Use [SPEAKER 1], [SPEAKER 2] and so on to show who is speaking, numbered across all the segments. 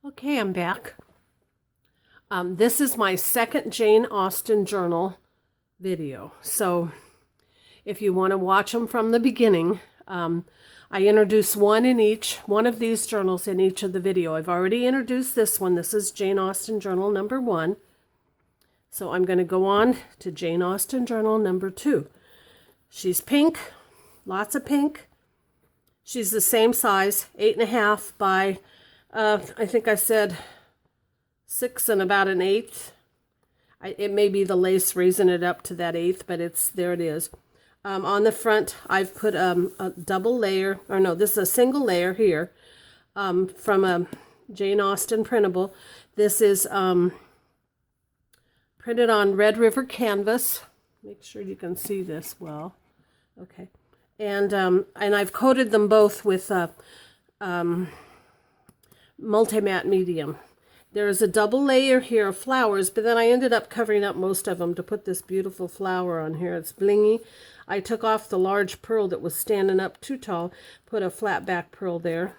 [SPEAKER 1] Okay, I'm back. This is my second Jane Austen journal video. So if you want to watch them from the beginning, I introduce one of these journals in each of the video. I've already introduced this one. This is Jane Austen Journal number 1. So I'm going to go on to Jane Austen Journal number 2. She's pink, lots of pink. She's the same size, 8.5 by, I think I said 6 and about an eighth. It may be the lace raising it up to that eighth, but there it is. On the front, I've put a double layer, or no, this is a single layer here from a Jane Austen printable. This is printed on Red River canvas. Make sure you can see this well. Okay. And I've coated them both with multi-matte medium. There's a double layer here of flowers, but then I ended up covering up most of them to put this beautiful flower on here. It's blingy. I took off the large pearl that was standing up too tall, put a flat back pearl there.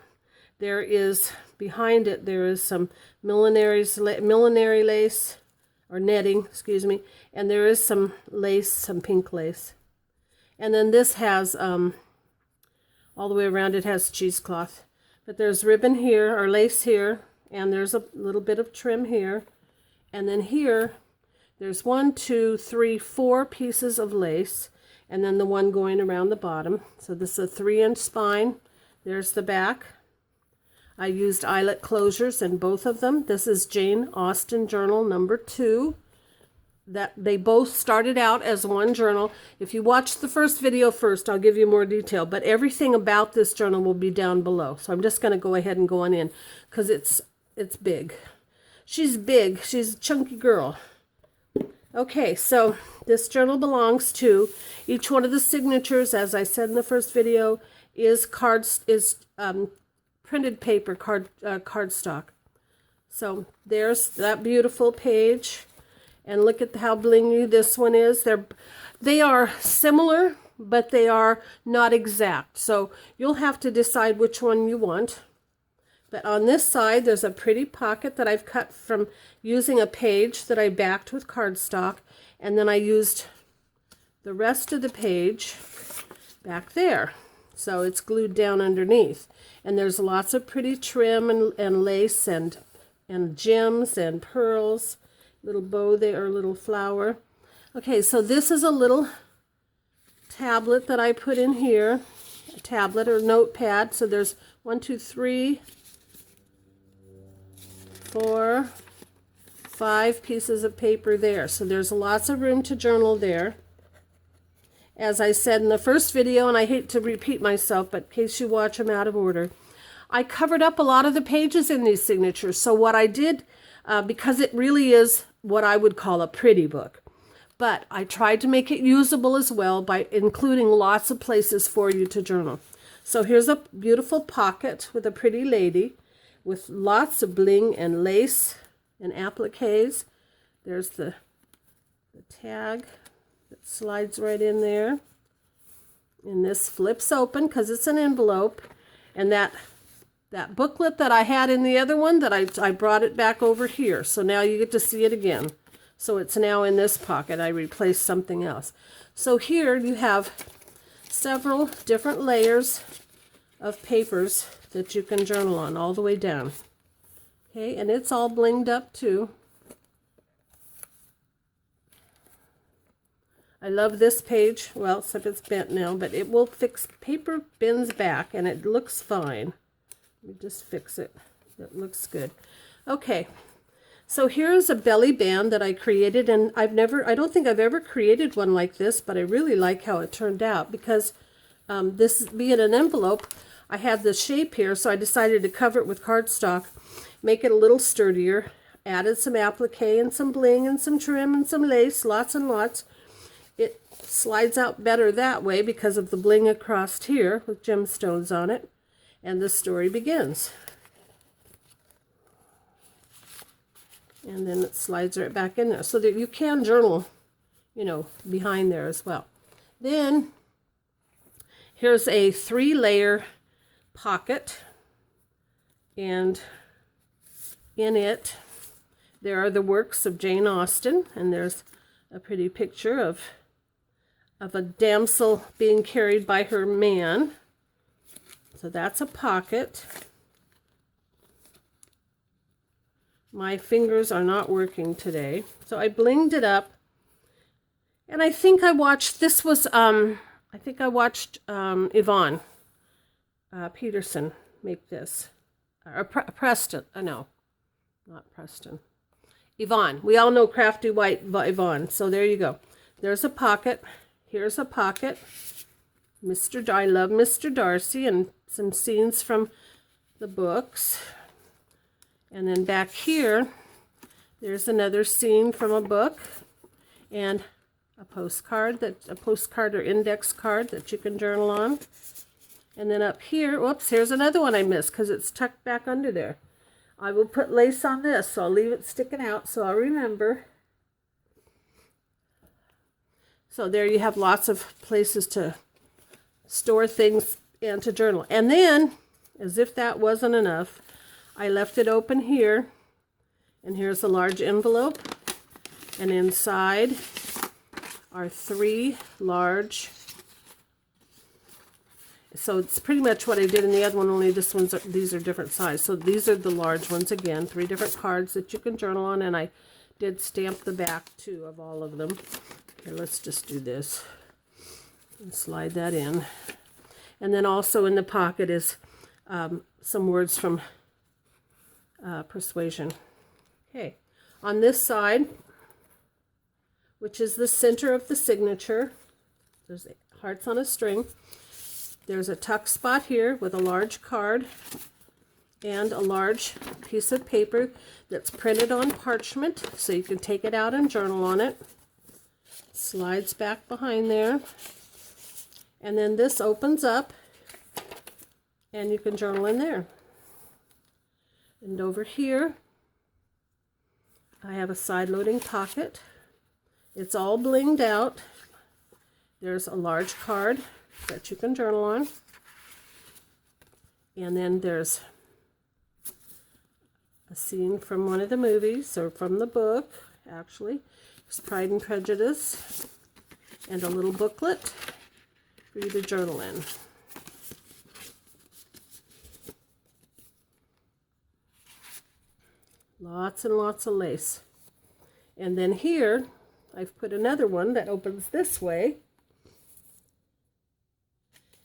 [SPEAKER 1] There is, behind it, there is some millinery lace, or netting, excuse me, and there is some lace, some pink lace. And then this has, all the way around it has cheesecloth. But there's ribbon here, or lace here, and there's a little bit of trim here. And then here, there's 1, 2, 3, 4 pieces of lace, and then the one going around the bottom. So this is a 3-inch spine. There's the back. I used eyelet closures in both of them. This is Jane Austen Journal number 2. That they both started out as one journal. If you watch the first video first, I'll give you more detail, but everything about this journal will be down below. So I'm just going to go ahead and go on in because it's big. She's big. She's a chunky girl. Okay, so this journal belongs to each one of the signatures, as I said in the first video, is printed paper cardstock. So there's that beautiful page. And look at how blingy this one is. They are similar, but they are not exact. So you'll have to decide which one you want. But on this side, there's a pretty pocket that I've cut from using a page that I backed with cardstock. And then I used the rest of the page back there. So it's glued down underneath. And there's lots of pretty trim and lace and gems and pearls. Little bow there, or little flower. Okay, so this is a little tablet that I put in here, a tablet or notepad. So there's 1, 2, 3, 4, 5 pieces of paper there. So there's lots of room to journal there. As I said in the first video, and I hate to repeat myself, but in case you watch them out of order, I covered up a lot of the pages in these signatures. So what I did, because it really is what I would call a pretty book, but I tried to make it usable as well by including lots of places for you to journal. So here's a beautiful pocket with a pretty lady with lots of bling and lace and appliques. There's the tag that slides right in there. And this flips open because it's an envelope. And that booklet that I had in the other one, that I brought it back over here. So now you get to see it again. So it's now in this pocket. I replaced something else. So here you have several different layers of papers that you can journal on all the way down. Okay, and it's all blinged up too. I love this page. Well, except it's bent now, but it will fix paper bends back and it looks fine. Let me just fix it. That looks good. Okay, so here's a belly band that I created, and I don't think I've ever created one like this, but I really like how it turned out because this being an envelope, I had the shape here, so I decided to cover it with cardstock, make it a little sturdier, added some applique and some bling and some trim and some lace, lots and lots. It slides out better that way because of the bling across here with gemstones on it. And the story begins. And then it slides right back in there. So that you can journal, behind there as well. Then, here's a 3-layer pocket. And In it, there are the works of Jane Austen, and there's a pretty picture of a damsel being carried by her man. So that's a pocket. My fingers are not working today. So I blinged it up. And I think I watched, this was, I think I watched Yvonne Peterson make this. Or Preston, no, not Preston. Yvonne. We all know Crafty White Yvonne. So there you go. There's a pocket. Here's a pocket. I love Mr. Darcy, and some scenes from the books. And then back here, there's another scene from a book, and a postcard or index card that you can journal on. And then up here, whoops, here's another one I missed because it's tucked back under there. I will put lace on this, so I'll leave it sticking out so I'll remember. So there you have lots of places to store things and to journal. And then, as if that wasn't enough, I left it open here, and here's a large envelope, and inside are 3 large, so it's pretty much what I did in the other one, only these are different size. So these are the large ones again, 3 different cards that you can journal on, and I did stamp the back too of all of them. Here, let's just do this and slide that in. And then also in the pocket is some words from Persuasion. Okay, on this side, which is the center of the signature, there's hearts on a string. There's a tuck spot here with a large card and a large piece of paper that's printed on parchment, so you can take it out and journal on it. Slides back behind there. And then this opens up, and you can journal in there. And over here, I have a side-loading pocket. It's all blinged out. There's a large card that you can journal on. And then there's a scene from one of the movies, or from the book, actually. There's Pride and Prejudice, and a little booklet for you to journal in. Lots and lots of lace. And then here, I've put another one that opens this way.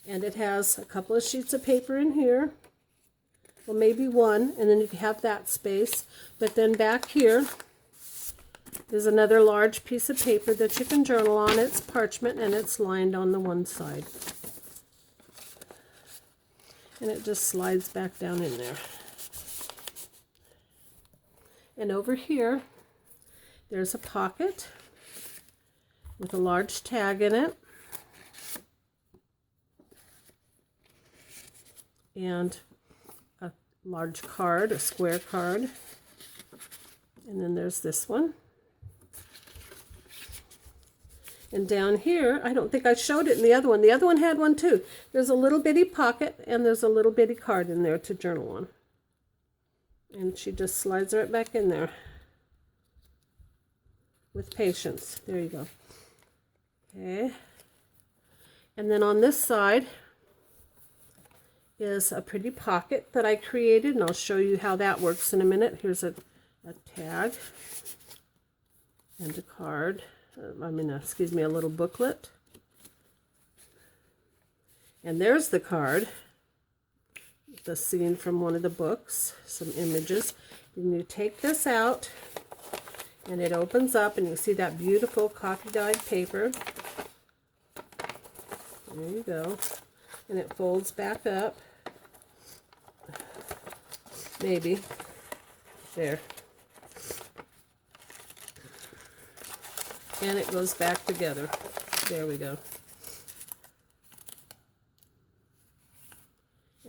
[SPEAKER 1] And it has a couple of sheets of paper in here. Well, maybe one, and then you can have that space. But then back here is another large piece of paper that you can journal on. It's parchment, and it's lined on the one side. And it just slides back down in there. And over here, there's a pocket with a large tag in it. And a large card, a square card. And then there's this one. And down here, I don't think I showed it in the other one. The other one had one too. There's a little bitty pocket, and there's a little bitty card in there to journal on. And she just slides right back in there with patience. There you go. Okay. And then on this side is a pretty pocket that I created, and I'll show you how that works in a minute. Here's a tag and a card. Excuse me, a little booklet. And there's the card. The scene from one of the books, some images. And you take this out, and it opens up, and you see that beautiful coffee-dyed paper. There you go. And it folds back up. Maybe. There. And it goes back together. There we go.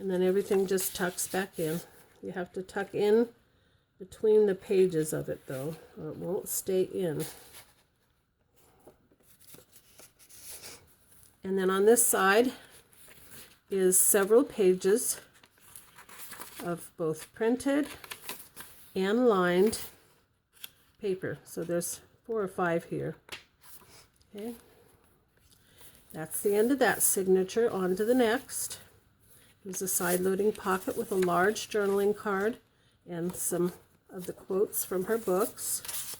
[SPEAKER 1] And then everything just tucks back in. You have to tuck in between the pages of it, though, or it won't stay in. And then on this side is several pages of both printed and lined paper. So there's 4 or 5 here. Okay. That's the end of that signature. On to the next. Here's a side-loading pocket with a large journaling card and some of the quotes from her books.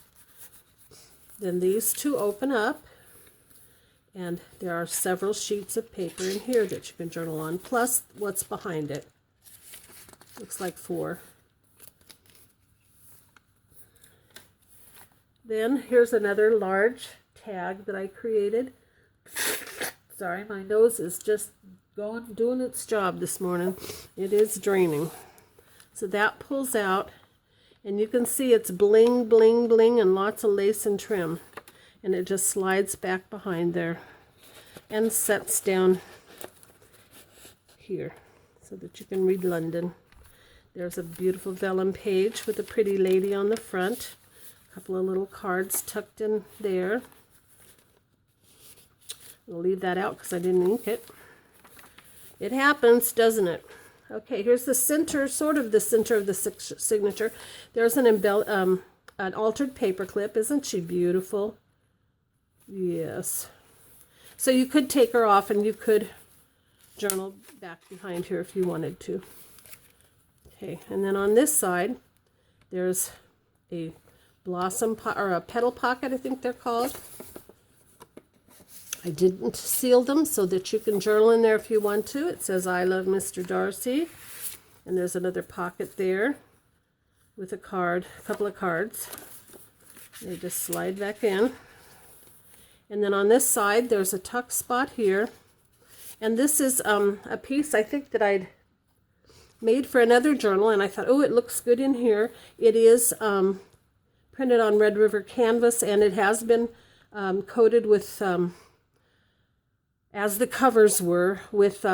[SPEAKER 1] Then these two open up, and there are several sheets of paper in here that you can journal on, plus what's behind it. Looks like 4. Then here's another large tag that I created. Sorry, my nose is just doing its job this morning. It is draining. So that pulls out, and you can see it's bling, bling, bling, and lots of lace and trim. And it just slides back behind there and sets down here so that you can read London. There's a beautiful vellum page with a pretty lady on the front. A couple of little cards tucked in there. I'll leave that out because I didn't ink it. It happens, doesn't it? Okay, here's the center, sort of the center of the signature. There's an altered paper clip. Isn't she beautiful? Yes. So you could take her off and you could journal back behind here if you wanted to. Okay, and then on this side, there's a blossom or a petal pocket, I think they're called. I didn't seal them so that you can journal in there if you want to. It says, "I love Mr. Darcy." And there's another pocket there with a card, a couple of cards. They just slide back in. And then on this side, there's a tuck spot here. And this is a piece I think that I'd made for another journal. And I thought, oh, it looks good in here. It is printed on Red River canvas, and it has been coated with... as the covers were, with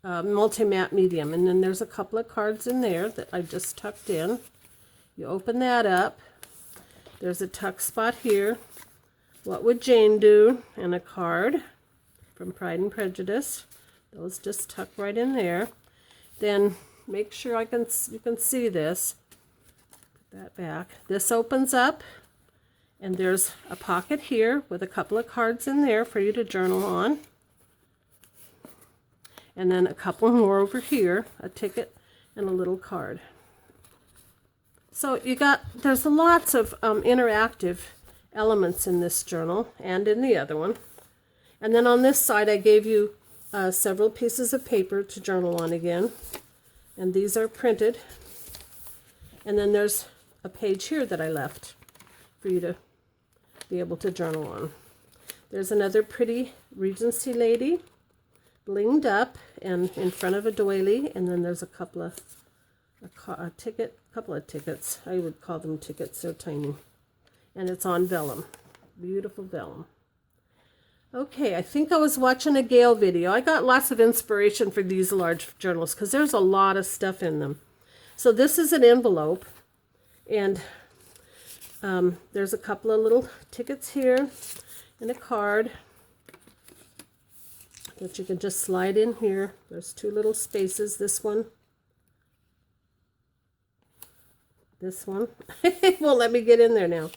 [SPEAKER 1] multi-matte medium. And then there's a couple of cards in there that I just tucked in. You open that up. There's a tuck spot here. What would Jane do? And a card from Pride and Prejudice. Those just tuck right in there. Then make sure you can see this. Put that back. This opens up. And there's a pocket here with a couple of cards in there for you to journal on. And then a couple more over here, a ticket and a little card. So there's lots of interactive elements in this journal and in the other one. And then on this side I gave you several pieces of paper to journal on again. And these are printed. And then there's a page here that I left for you to be able to journal on. There's another pretty Regency lady, blinged up and in front of a doily, and then there's a couple of tickets. I would call them tickets. They're tiny, and it's on vellum, beautiful vellum. Okay, I think I was watching a Gail video. I got lots of inspiration for these large journals because there's a lot of stuff in them. So this is an envelope, and there's a couple of little tickets here and a card that you can just slide in here. There's 2 little spaces. This one. It won't let me get in there now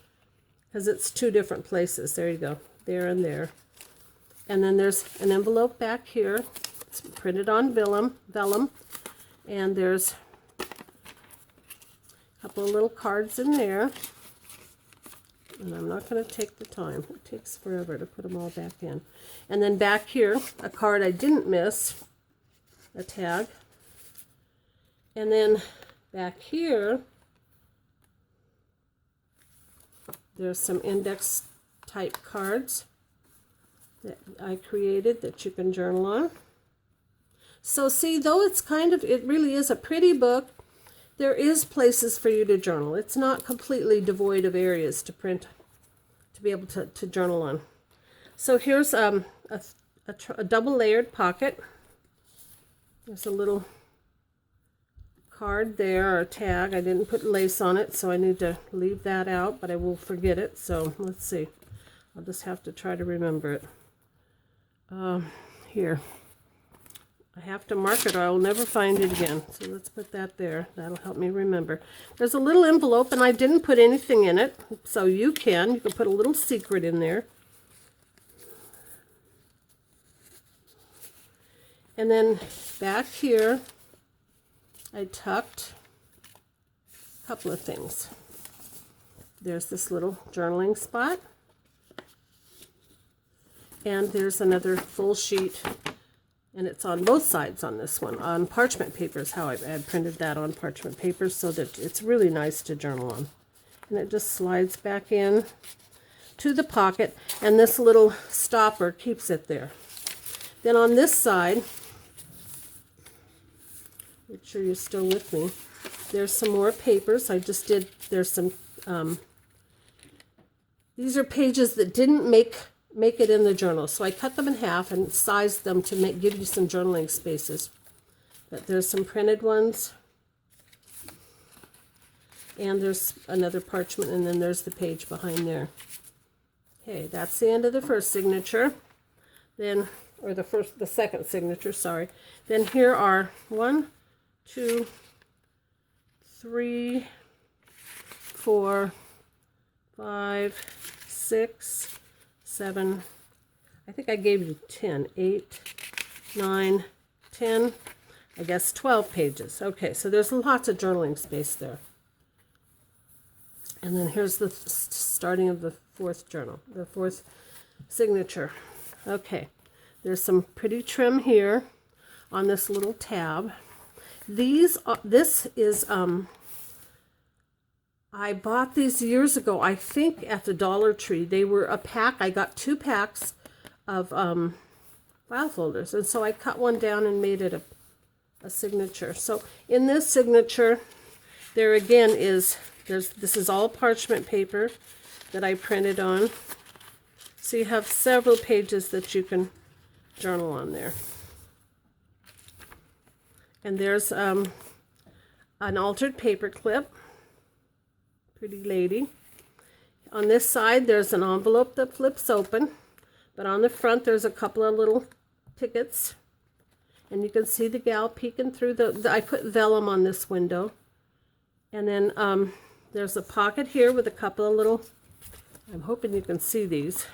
[SPEAKER 1] because it's 2 different places. There you go. There and there. And then there's an envelope back here. It's printed on vellum. And there's a couple of little cards in there. And I'm not going to take the time. It takes forever to put them all back in. And then back here, a card I didn't miss, a tag. And then back here, there's some index type cards that I created that you can journal on. So see, though it really is a pretty book, there is places for you to journal. It's not completely devoid of areas to print, to be able to journal on. So here's a double layered pocket. There's a little card there, or a tag. I didn't put lace on it, so I need to leave that out, but I will forget it. So let's see. I'll just have to try to remember it. Here. I have to mark it or I'll never find it again. So let's put that there. That'll help me remember. There's a little envelope and I didn't put anything in it. So you can put a little secret in there. And then back here, I tucked a couple of things. There's this little journaling spot. And there's another full sheet, and it's on both sides on this one, on parchment paper is how I printed that on parchment paper so that it's really nice to journal on. And it just slides back in to the pocket, and this little stopper keeps it there. Then on this side, make sure you're still with me, there's some more papers. There's some, these are pages that didn't make it in the journal. So I cut them in half and sized them to give you some journaling spaces. But there's some printed ones. And there's another parchment, and then there's the page behind there. Okay, that's the end of the first signature. Then, or the second signature, sorry. Then here are 1, 2, 3, 4, 5, 6, 7, I think I gave you 10, 8, 9, 10, I guess 12 pages. Okay, so there's lots of journaling space there. And then here's the starting of the fourth journal, the fourth signature. Okay, there's some pretty trim here on this little tab. This is, I bought these years ago, I think at the Dollar Tree. They were a pack. I got 2 packs of file folders. And so I cut one down and made it a signature. So in this signature, there again is, this is all parchment paper that I printed on. So you have several pages that you can journal on there. And there's an altered paper clip. Pretty lady. On this side, there's an envelope that flips open, but on the front, there's a couple of little tickets, and you can see the gal peeking through I put vellum on this window, and then there's a pocket here with a couple of little, I'm hoping you can see these.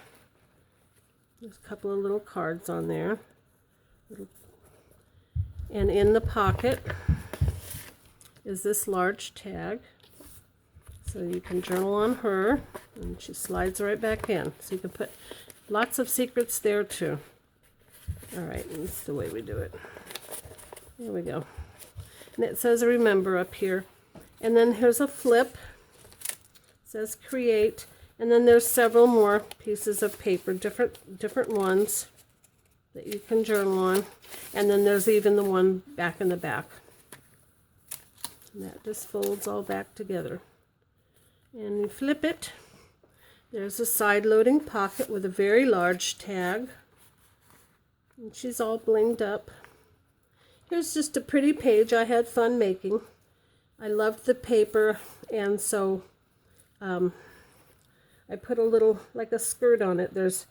[SPEAKER 1] There's a couple of little cards on there, and in the pocket is this large tag. So you can journal on her, and she slides right back in. So you can put lots of secrets there too. All right, that's the way we do it. There we go. And it says remember up here. And then here's a flip. It says create. And then there's several more pieces of paper, different ones that you can journal on. And then there's even the one back in the back. And that just folds all back together. And you flip it. There's a side-loading pocket with a very large tag. And she's all blinged up. Here's just a pretty page I had fun making. I loved the paper, and so I put a little, like a skirt on it. There's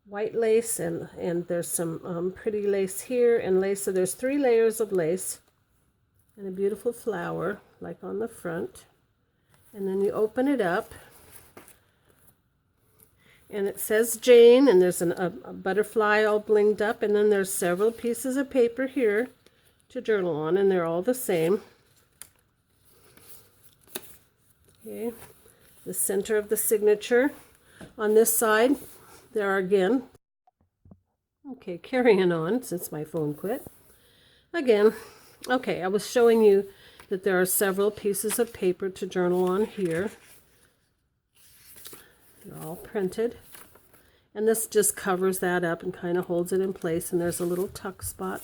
[SPEAKER 1] white lace, and there's some pretty lace here, and lace. So there's 3 layers of lace, and a beautiful flower, like on the front. And then you open it up, and it says Jane, and there's a butterfly all blinged up, and then there's several pieces of paper here to journal on, and they're all the same. Okay, the center of the signature. On this side, there are again, okay, carrying on since my phone quit. Again, okay, I was showing you that there are several pieces of paper to journal on here. They're all printed. And this just covers that up and kind of holds it in place. And there's a little tuck spot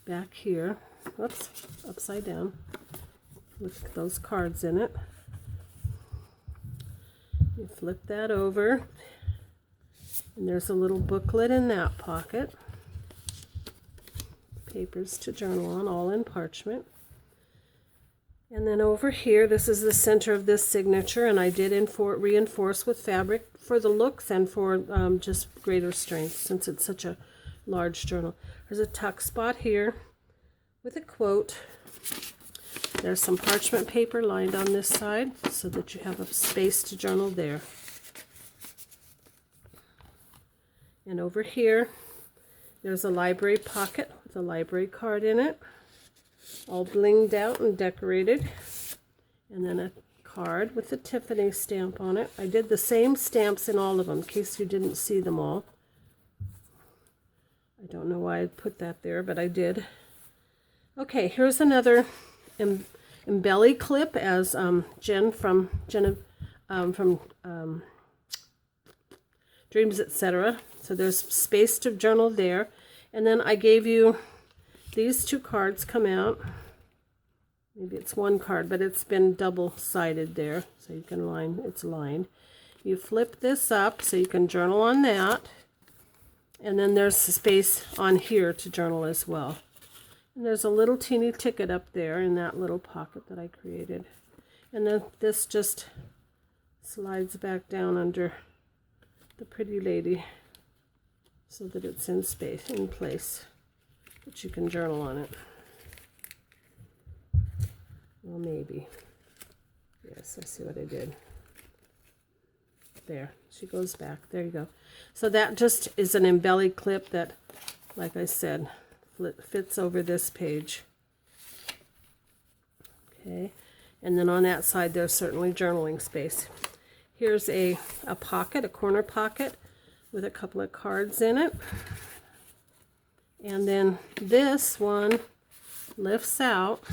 [SPEAKER 1] back here. Whoops, upside down. With those cards in it. You flip that over. And there's a little booklet in that pocket. Papers to journal on, all in parchment. And then over here, this is the center of this signature, and I did reinforce with fabric for the looks and for just greater strength, since it's such a large journal. There's a tuck spot here with a quote. There's some parchment paper lined on this side so that you have a space to journal there. And over here, there's a library pocket with a library card in it, all blinged out and decorated. And then a card with the Tiffany stamp on it. I did the same stamps in all of them in case you didn't see them all. I don't know why I put that there, but I did. Okay, here's another embelly clip, as Jen from Dreams, etc. So there's space to journal there. And then I gave you these two cards come out. Maybe it's one card, but it's been double-sided there, so you can line, it's lined. You flip this up so you can journal on that. And then there's space on here to journal as well. And there's a little teeny ticket up there in that little pocket that I created. And then this just slides back down under the pretty lady so that it's in space, in place, that you can journal on it. Well, maybe. Yes, I see what I did. There, she goes back. There you go. So that just is an embelly clip that, like I said, fits over this page. Okay, and then on that side there's certainly journaling space. Here's a pocket, a corner pocket with a couple of cards in it. And then this one lifts out.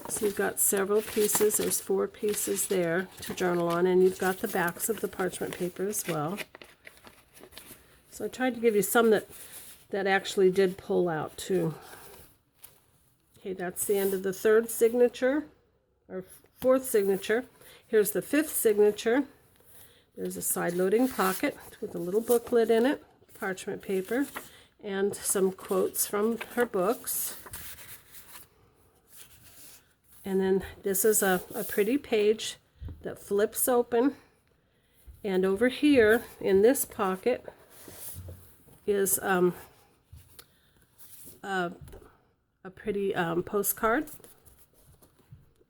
[SPEAKER 1] So you've got several pieces. There's 4 pieces there to journal on, and you've got the backs of the parchment paper as well. So I tried to give you some that actually did pull out too. Okay, that's the end of the 3rd signature, or 4th signature. Here's the 5th signature. There's a side-loading pocket with a little booklet in it, parchment paper, and some quotes from her books. And then this is a pretty page that flips open. And over here in this pocket is a pretty postcard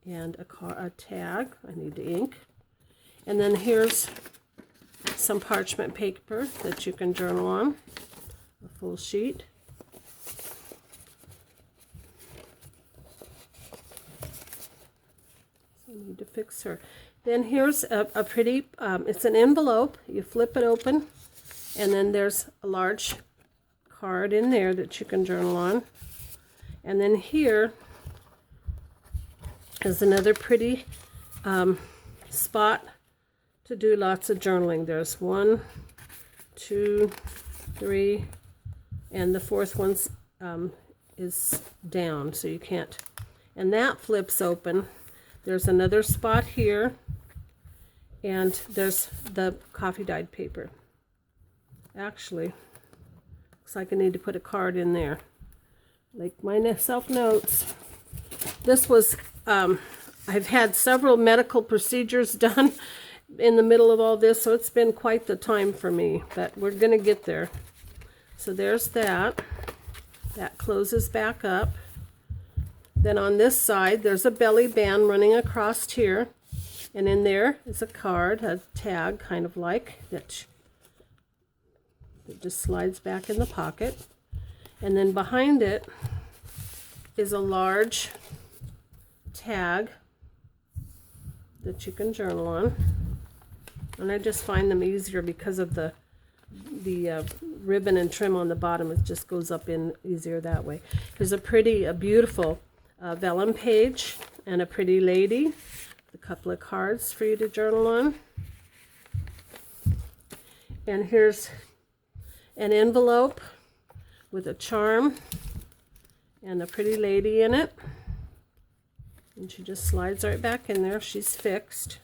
[SPEAKER 1] and a tag. I need the ink. And then here's some parchment paper that you can journal on, a full sheet. So I need to fix her. Then here's a pretty, it's an envelope. You flip it open, and then there's a large card in there that you can journal on. And then here is another pretty spot to do lots of journaling. There's 1, 2, 3, and the 4th one's is down, so you can't. And that flips open. There's another spot here, and there's the coffee dyed paper. Actually, looks like I need to put a card in there. Like my self notes. This was, I've had several medical procedures done in the middle of all this, so it's been quite the time for me, but we're going to get there. So there's that. That closes back up. Then on this side, there's a belly band running across here, and in there is a card, a tag kind of like, that just slides back in the pocket. And then behind it is a large tag that you can journal on. And I just find them easier because of the ribbon and trim on the bottom. It just goes up in easier that way. There's a beautiful vellum page and a pretty lady. A couple of cards for you to journal on. And here's an envelope with a charm and a pretty lady in it. And she just slides right back in there. She's fixed.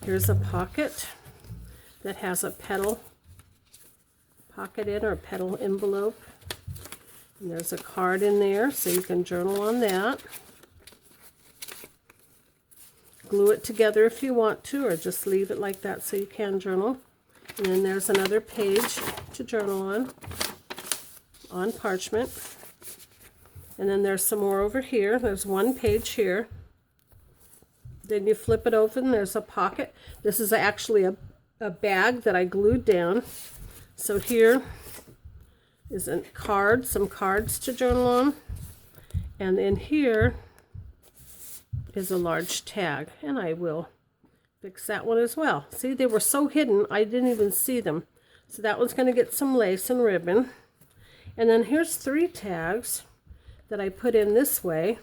[SPEAKER 1] Here's a pocket that has a petal pocket in, or a petal envelope. And there's a card in there, so you can journal on that. Glue it together if you want to, or just leave it like that so you can journal. And then there's another page to journal on parchment. And then there's some more over here. There's one page here. Then you flip it open, there's a pocket. This is actually a bag that I glued down. So here is a card, some cards to journal on. And in here is a large tag, and I will fix that one as well. See, they were so hidden, I didn't even see them. So that one's going to get some lace and ribbon. And then here's 3 tags that I put in this way,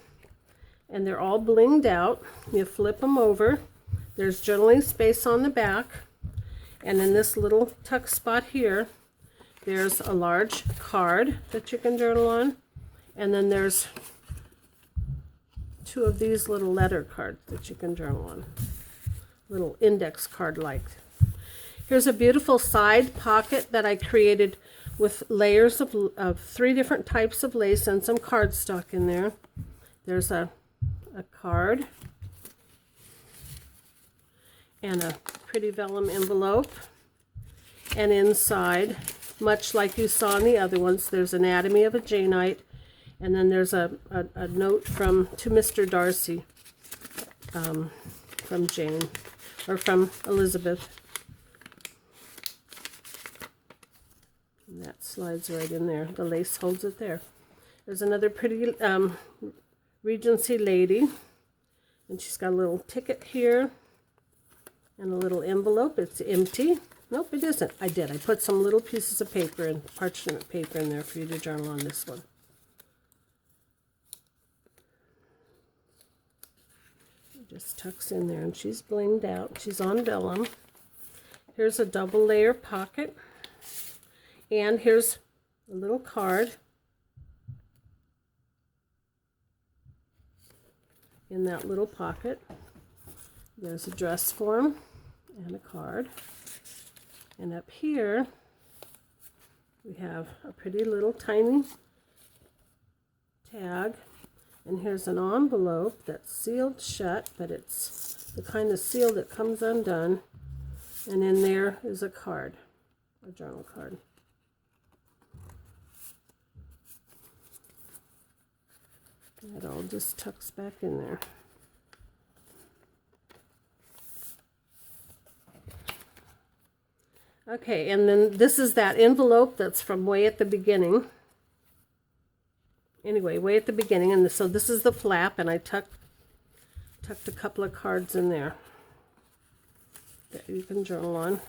[SPEAKER 1] and they're all blinged out. You flip them over. There's journaling space on the back, and in this little tuck spot here, there's a large card that you can journal on, and then there's 2 of these little letter cards that you can journal on, little index card like. Here's a beautiful side pocket that I created with layers of 3 different types of lace and some cardstock in there. There's a card and a pretty vellum envelope, and inside, much like you saw in the other ones, there's Anatomy of a Janeite, and then there's a note to Mr. Darcy from Jane, or from Elizabeth. And that slides right in there. The lace holds it there. There's another pretty Regency lady, and she's got a little ticket here and a little envelope. It's empty. Nope, it isn't. I put some little pieces of paper and parchment paper in there for you to journal on this one. It just tucks in there, and she's blinged out. She's on vellum. Here's a double layer pocket. And here's a little card in that little pocket. There's a dress form and a card. And up here, we have a pretty little tiny tag. And here's an envelope that's sealed shut, but it's the kind of seal that comes undone. And in there is a card, a journal card. That all just tucks back in there. Okay, and then this is that envelope that's from way at the beginning. Anyway, way at the beginning, and so this is the flap, and I tucked a couple of cards in there that you can journal on.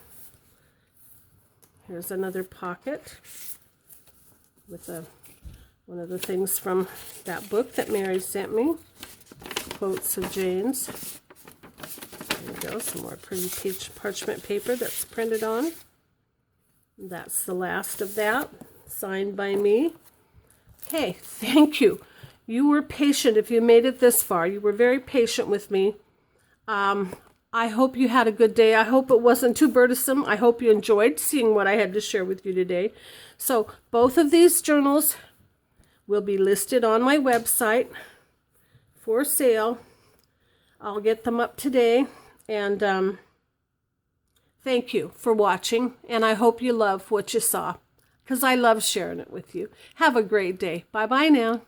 [SPEAKER 1] Here's another pocket with one of the things from that book that Mary sent me, quotes of Jane's. There you go, some more pretty peach parchment paper that's printed on. That's the last of that, signed by me. Okay, thank you. You were patient if you made it this far. You were very patient with me. I hope you had a good day. I hope it wasn't too burdensome. I hope you enjoyed seeing what I had to share with you today. So both of these journals will be listed on my website for sale. I'll get them up today. And thank you for watching. And I hope you love what you saw, because I love sharing it with you. Have a great day. Bye-bye now.